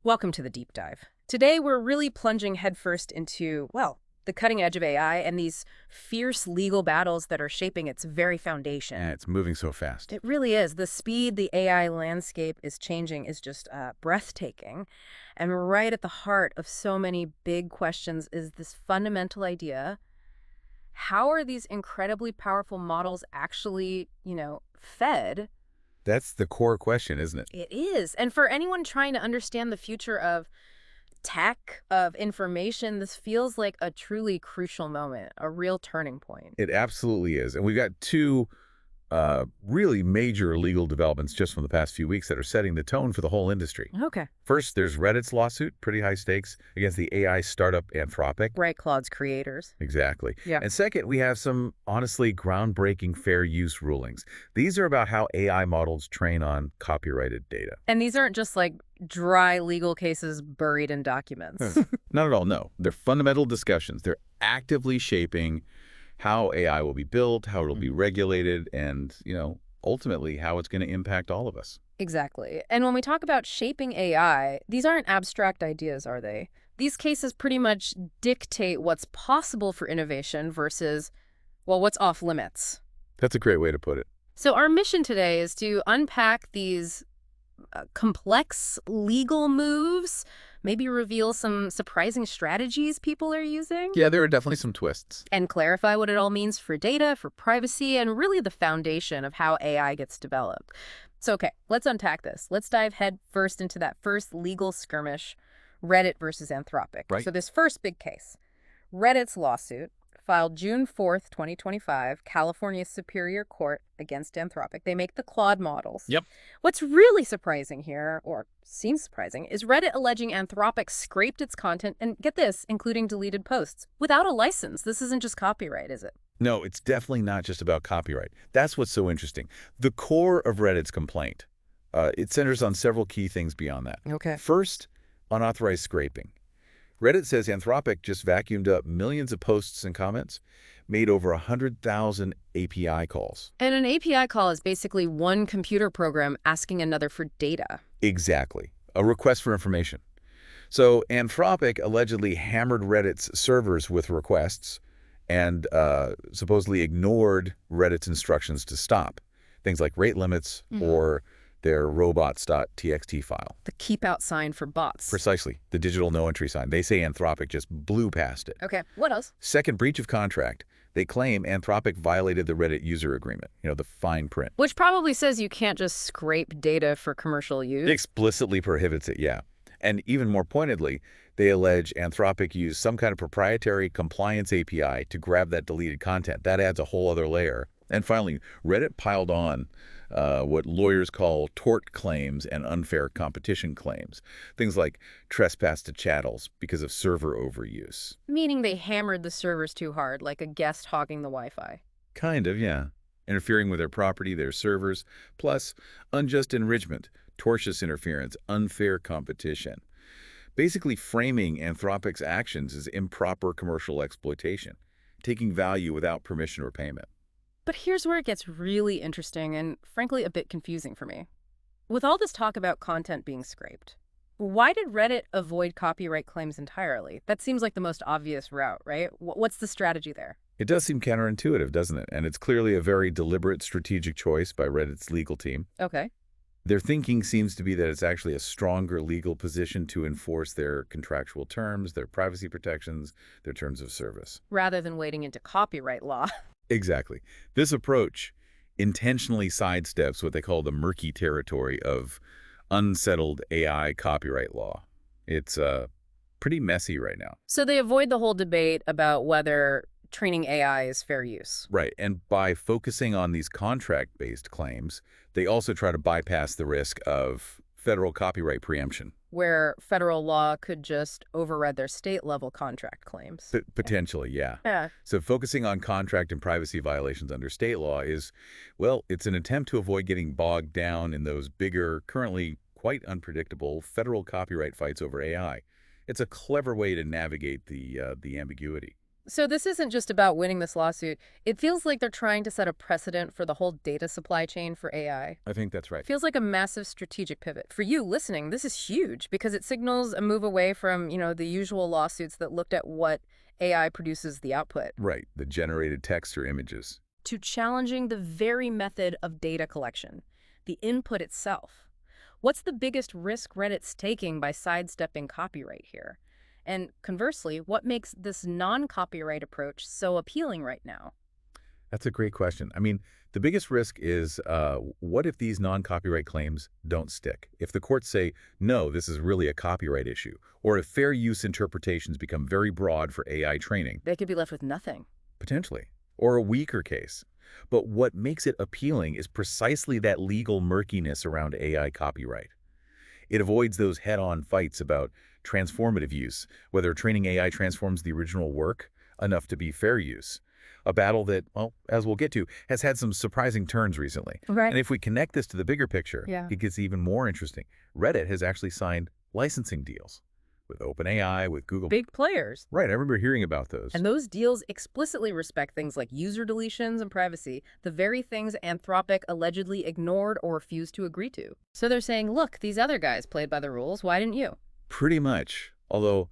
Welcome to the deep dive. Today, we're really plunging headfirst into, well, the cutting edge of AI and these fierce legal battles that are shaping its very foundation. And it's moving so fast. It really is. The speed the AI landscape is changing is just breathtaking. And right at the heart of so many big questions is this fundamental idea: how are these incredibly powerful models actually, fed? That's the core question, isn't it? It is. And for anyone trying to understand the future of tech, of information, this feels like a truly crucial moment, a real turning point. It absolutely is. And we've got two really major legal developments just from the past few weeks that are setting the tone for the whole industry. Okay. First, there's Reddit's lawsuit, pretty high stakes, against the AI startup Anthropic. Right, Claude's creators. Exactly. Yeah. And second, we have some honestly groundbreaking fair use rulings. These are about how AI models train on copyrighted data. And these aren't just like dry legal cases buried in documents. Not at all, no. They're fundamental discussions. They're actively shaping how AI will be built, how it'll be regulated, and, ultimately how it's going to impact all of us. Exactly. And when we talk about shaping AI, these aren't abstract ideas, are they? These cases pretty much dictate what's possible for innovation versus, well, what's off limits. That's a great way to put it. So our mission today is to unpack these complex legal moves, maybe reveal some surprising strategies people are using, Yeah, there are definitely some twists. and clarify what it all means for data, for privacy, and really the foundation of how AI gets developed. So, okay, let's unpack this. Let's dive head first into that first legal skirmish, Reddit versus Anthropic. Right. So this first big case, Reddit's lawsuit, filed June 4th, 2025, California Superior Court against Anthropic. They make the Claude models. Yep. What's really surprising here, or seems surprising, is Reddit alleging Anthropic scraped its content, and get this, including deleted posts, without a license. This isn't just copyright, is it? No, it's definitely not just about copyright. That's what's so interesting. The core of Reddit's complaint, it centers on several key things beyond that. Okay. First, unauthorized scraping. Reddit says Anthropic just vacuumed up millions of posts and comments, made over 100,000 API calls. And an API call is basically one computer program asking another for data. Exactly. A request for information. So Anthropic allegedly hammered Reddit's servers with requests and supposedly ignored Reddit's instructions to stop. Things like rate limits or their robots.txt file. The keep out sign for bots. Precisely. The digital no entry sign. They say Anthropic just blew past it. Okay, what else? Second, breach of contract. They claim Anthropic violated the Reddit user agreement, the fine print. Which probably says you can't just scrape data for commercial use. It explicitly prohibits it, yeah. And even more pointedly, they allege Anthropic used some kind of proprietary compliance API to grab that deleted content. That adds a whole other layer. And finally, Reddit piled on what lawyers call tort claims and unfair competition claims. Things like trespass to chattels because of server overuse. Meaning they hammered the servers too hard, like a guest hogging the Wi-Fi. Kind of, yeah. Interfering with their property, their servers, plus unjust enrichment, tortious interference, unfair competition. Basically framing Anthropic's actions as improper commercial exploitation, taking value without permission or payment. But here's where it gets really interesting and, frankly, a bit confusing for me. With all this talk about content being scraped, why did Reddit avoid copyright claims entirely? That seems like the most obvious route, right? What's the strategy there? It does seem counterintuitive, doesn't it? And it's clearly a very deliberate strategic choice by Reddit's legal team. Okay. Their thinking seems to be that it's actually a stronger legal position to enforce their contractual terms, their privacy protections, their terms of service. Rather than wading into copyright law. Exactly. This approach intentionally sidesteps what they call the murky territory of unsettled AI copyright law. It's pretty messy right now. So they avoid the whole debate about whether training AI is fair use. Right. And by focusing on these contract-based claims, they also try to bypass the risk of federal copyright preemption. Where federal law could just override their state-level contract claims. Potentially, yeah. Yeah. So focusing on contract and privacy violations under state law is, well, it's an attempt to avoid getting bogged down in those bigger, currently quite unpredictable federal copyright fights over AI. It's a clever way to navigate the ambiguity. So this isn't just about winning this lawsuit. It feels like they're trying to set a precedent for the whole data supply chain for AI. I think that's right. Feels like a massive strategic pivot. For you listening, this is huge because it signals a move away from, the usual lawsuits that looked at what AI produces the output, Right, the generated text or images. to challenging the very method of data collection, the input itself. What's the biggest risk Reddit's taking by sidestepping copyright here? And conversely, what makes this non-copyright approach so appealing right now? That's a great question. I mean, the biggest risk is what if these non-copyright claims don't stick? If the courts say, no, this is really a copyright issue, or if fair use interpretations become very broad for AI training, They could be left with nothing. potentially, or a weaker case. But what makes it appealing is precisely that legal murkiness around AI copyright. It avoids those head-on fights about transformative use, whether training AI transforms the original work enough to be fair use. A battle that, well, as we'll get to, has had some surprising turns recently. Right. And if we connect this to the bigger picture, Yeah. it gets even more interesting. Reddit has actually signed licensing deals with OpenAI, with Google. Big players. Right, I remember hearing about those. And those deals explicitly respect things like user deletions and privacy, the very things Anthropic allegedly ignored or refused to agree to. So they're saying, look, these other guys played by the rules, why didn't you? Pretty much. Although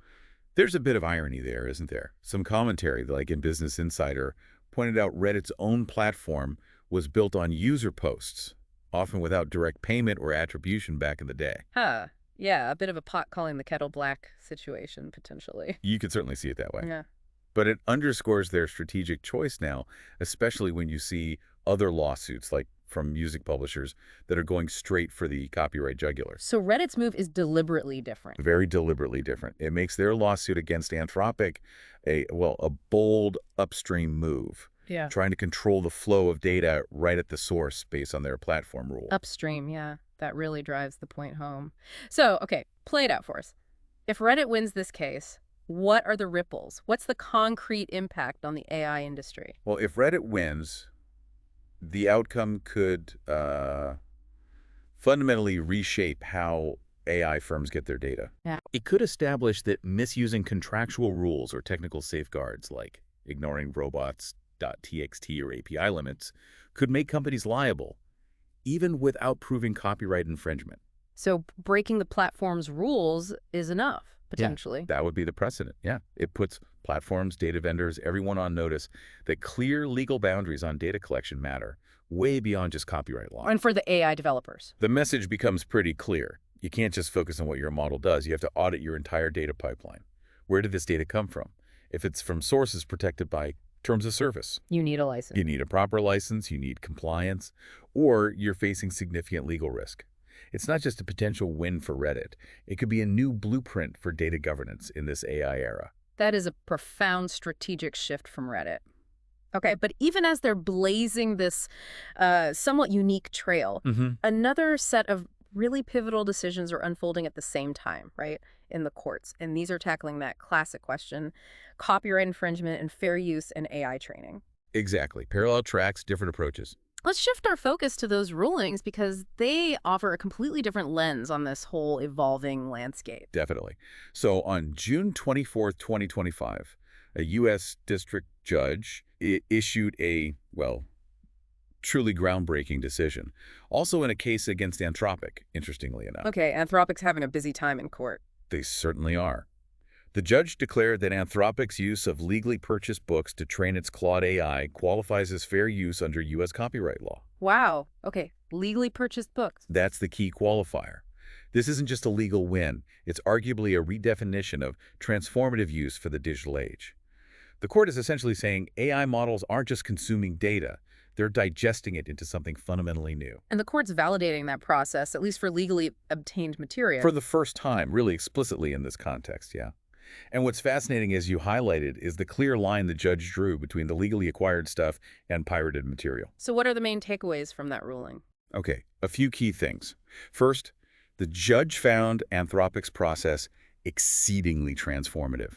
there's a bit of irony there, isn't there? Some commentary, like in Business Insider, pointed out Reddit's own platform was built on user posts, often without direct payment or attribution back in the day. Huh. Yeah, a bit of a pot calling the kettle black situation, potentially. You could certainly see it that way. Yeah. But it underscores their strategic choice now, especially when you see other lawsuits, like from music publishers, that are going straight for the copyright jugular. So Reddit's move is deliberately different. Very deliberately different. It makes their lawsuit against Anthropic a bold upstream move, Yeah. trying to control the flow of data right at the source based on their platform rule. Upstream, yeah. That really drives the point home. So, okay, play it out for us. If Reddit wins this case, what are the ripples? What's the concrete impact on the AI industry? Well, if Reddit wins, the outcome could fundamentally reshape how AI firms get their data. Yeah. It could establish that misusing contractual rules or technical safeguards, like ignoring robots.txt or API limits, could make companies liable, even without proving copyright infringement. So breaking the platform's rules is enough, potentially. That would be the precedent, yeah. It puts platforms, data vendors, everyone on notice that clear legal boundaries on data collection matter, way beyond just copyright law. And for the AI developers. The message becomes pretty clear. You can't just focus on what your model does. You have to audit your entire data pipeline. Where did this data come from? If it's from sources protected by terms of service, You need a license. you need a proper license, you need compliance, or you're facing significant legal risk. It's not just a potential win for Reddit. It could be a new blueprint for data governance in this AI era. That is a profound strategic shift from Reddit. Okay, but even as they're blazing this somewhat unique trail, another set of really pivotal decisions are unfolding at the same time, right, in the courts. And these are tackling that classic question, copyright infringement and fair use in AI training. Exactly. Parallel tracks, different approaches. Let's shift our focus to those rulings because they offer a completely different lens on this whole evolving landscape. Definitely. So on June 24th, 2025, a U.S. district judge issued a, truly groundbreaking decision. Also in a case against Anthropic, interestingly enough. Okay, Anthropic's having a busy time in court. They certainly are. The judge declared that Anthropic's use of legally purchased books to train its Claude AI qualifies as fair use under U.S. copyright law. Wow. Okay, legally purchased books. That's the key qualifier. This isn't just a legal win. It's arguably a redefinition of transformative use for the digital age. The court is essentially saying AI models aren't just consuming data. They're digesting it into something fundamentally new. And the court's validating that process, at least for legally obtained material. For the first time, really explicitly in this context, yeah. And what's fascinating, as you highlighted, is the clear line the judge drew between the legally acquired stuff and pirated material. So what are the main takeaways from that ruling? Okay, a few key things. First, the judge found Anthropic's process exceedingly transformative.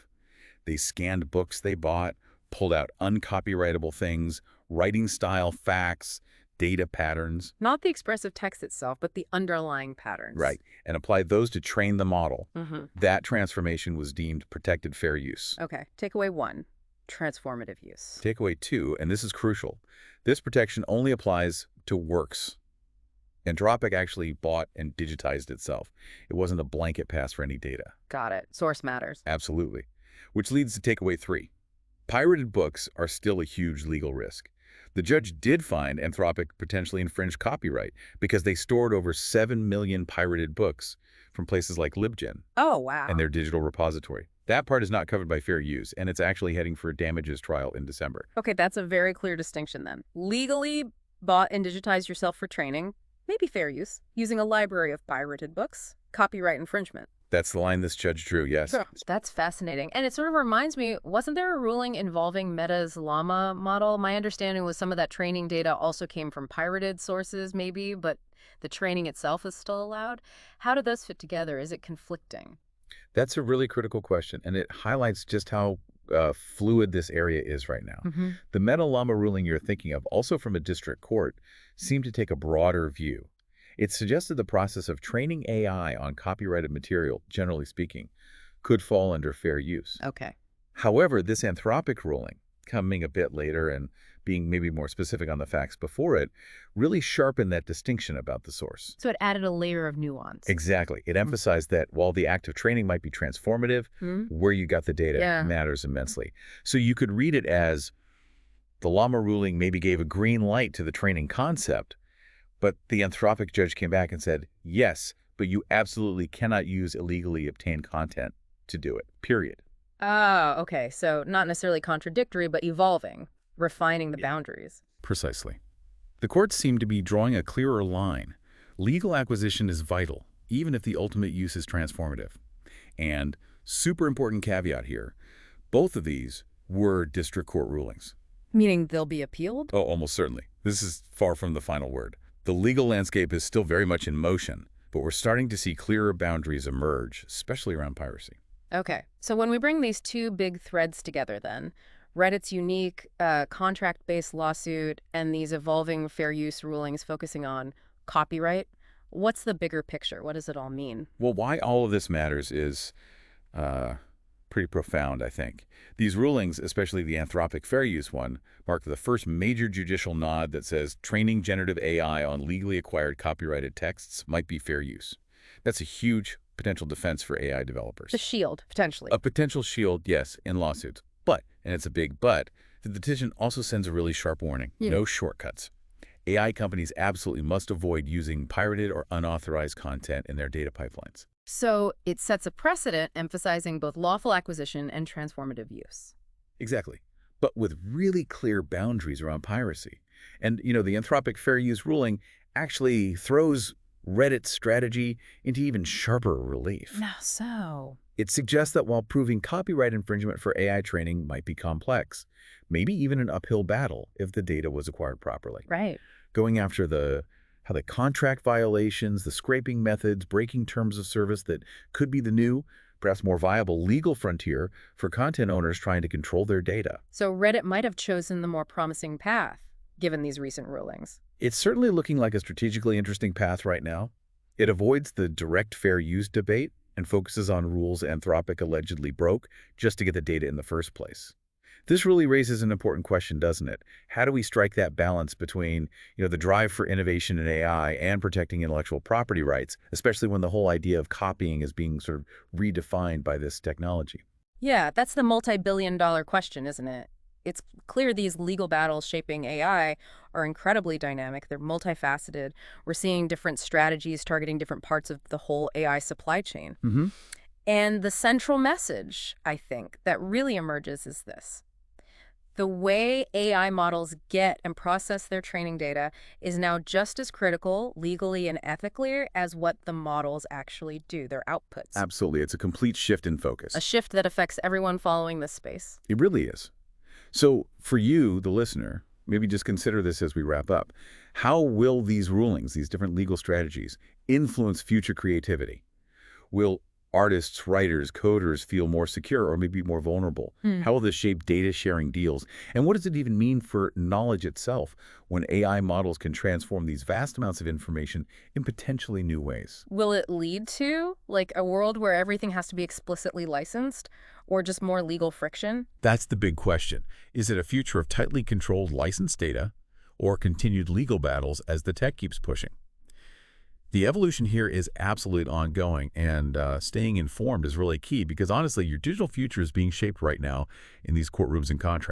They scanned books they bought, pulled out uncopyrightable things, writing style facts, data patterns. Not the expressive text itself, but the underlying patterns. Right, and applied those to train the model. Mm-hmm. That transformation was deemed protected fair use. Okay, takeaway one. transformative use. Takeaway 2, and this is crucial, this protection only applies to works. Anthropic actually bought and digitized itself. It wasn't a blanket pass for any data. Got it. Source matters. Absolutely. Which leads to takeaway 3. Pirated books are still a huge legal risk. The judge did find Anthropic potentially infringed copyright because they stored over 7 million pirated books from places like LibGen Oh, and wow. their digital repository. That part is not covered by fair use, and it's actually heading for a damages trial in December. Okay, that's a very clear distinction then. Legally bought and digitized yourself for training, maybe fair use, using a library of pirated books, copyright infringement. That's the line this judge drew, yes. Sure. That's fascinating. And it sort of reminds me, wasn't there a ruling involving Meta's Llama model? My understanding was some of that training data also came from pirated sources, maybe, but the training itself is still allowed. How do those fit together? Is it conflicting? That's a really critical question, and it highlights just how fluid this area is right now. Mm-hmm. The Meta Llama ruling you're thinking of, also from a district court, seemed to take a broader view. It suggested the process of training AI on copyrighted material, generally speaking, could fall under fair use. Okay. However, this Anthropic ruling, coming a bit later and being maybe more specific on the facts before it, really sharpened that distinction about the source. So it added a layer of nuance. Exactly. It emphasized that while the act of training might be transformative, Hmm? where you got the data Yeah. matters immensely. So you could read it as the Llama ruling maybe gave a green light to the training concept, but the Anthropic judge came back and said, yes, but you absolutely cannot use illegally obtained content to do it, period. Oh, okay. So not necessarily contradictory, but evolving, refining the Yeah. boundaries. Precisely. The courts seem to be drawing a clearer line. Legal acquisition is vital, even if the ultimate use is transformative. And super important caveat here, both of these were district court rulings. Meaning they'll be appealed? Oh, almost certainly. This is far from the final word. The legal landscape is still very much in motion, but we're starting to see clearer boundaries emerge, especially around piracy. Okay. So when we bring these two big threads together then, Reddit's unique contract-based lawsuit and these evolving fair use rulings focusing on copyright, what's the bigger picture? What does it all mean? Well, why all of this matters is pretty profound, I think. These rulings, especially the Anthropic fair use one, mark the first major judicial nod that says training generative AI on legally acquired copyrighted texts might be fair use. That's a huge potential defense for AI developers. The shield, potentially. A potential shield, yes, in lawsuits. But, and it's a big but, the decision also sends a really sharp warning. Yeah. No shortcuts. AI companies absolutely must avoid using pirated or unauthorized content in their data pipelines. So it sets a precedent emphasizing both lawful acquisition and transformative use. Exactly. But with really clear boundaries around piracy. And, the Anthropic fair use ruling actually throws Reddit's strategy into even sharper relief. Now so. It suggests that while proving copyright infringement for AI training might be complex, maybe even an uphill battle if the data was acquired properly. Right. Going after how the contract violations, the scraping methods, breaking terms of service that could be the new, perhaps more viable legal frontier for content owners trying to control their data. So Reddit might have chosen the more promising path, given these recent rulings. It's certainly looking like a strategically interesting path right now. It avoids the direct fair use debate and focuses on rules Anthropic allegedly broke just to get the data in the first place. This really raises an important question, doesn't it? How do we strike that balance between, the drive for innovation in AI and protecting intellectual property rights, especially when the whole idea of copying is being sort of redefined by this technology? Yeah, that's the multi-billion-dollar question, isn't it? It's clear these legal battles shaping AI are incredibly dynamic. They're multifaceted. We're seeing different strategies targeting different parts of the whole AI supply chain. Mm-hmm. And the central message, I think, that really emerges is this. The way AI models get and process their training data is now just as critical, legally and ethically, as what the models actually do, their outputs. Absolutely. It's a complete shift in focus. A shift that affects everyone following this space. It really is. So for you, the listener, maybe just consider this as we wrap up. How will these rulings, these different legal strategies, influence future creativity? Will artists, writers, coders feel more secure or maybe more vulnerable? Hmm. How will this shape data sharing deals? And what does it even mean for knowledge itself when AI models can transform these vast amounts of information in potentially new ways? Will it lead to, like, a world where everything has to be explicitly licensed or just more legal friction? That's the big question. Is it a future of tightly controlled licensed data or continued legal battles as the tech keeps pushing? The evolution here is absolutely ongoing, and staying informed is really key because honestly, your digital future is being shaped right now in these courtrooms and contracts.